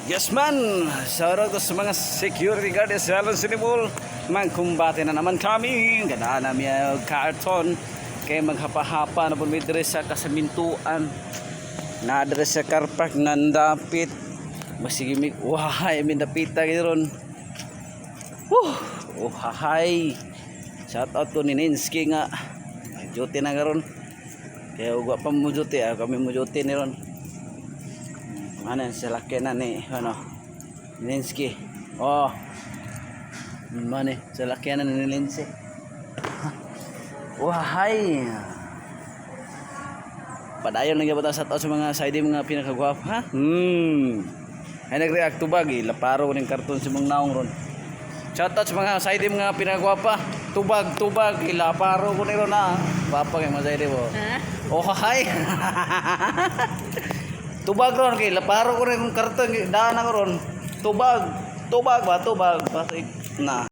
Yes man, shoutout sa mga security guard sa Alon Sinibol. Mangkumbate na naman kami. Ganaan namin yung karton. Kaya maghapa-hapa na po may dress sa kasamintuan. Na dress sa car park nandapit. Masigimik, wahay, may napita ganoon. Wahay. Shoutout ko ni Ninsky nga. Duty na garon. Kaya ugwa pa mo duty, kami mo duty ni ron. Ano sa laki na ni Ninsky. Oh. Mane sa laki na ni Ninsky. Wahay. Padayon lang gyud sa sa mga side mga pinakagwapo ha. Ay nag-react tubag laparo ning karton si mong naong ron. Shoutout sa mga side mga pinakagwapa. Tubag ilaparo ko ni ron na. Papa kay masayde mo. Oh hay. Tubag ron kay laparo ko rin karton daan ko ron. Tubag ba pasig na.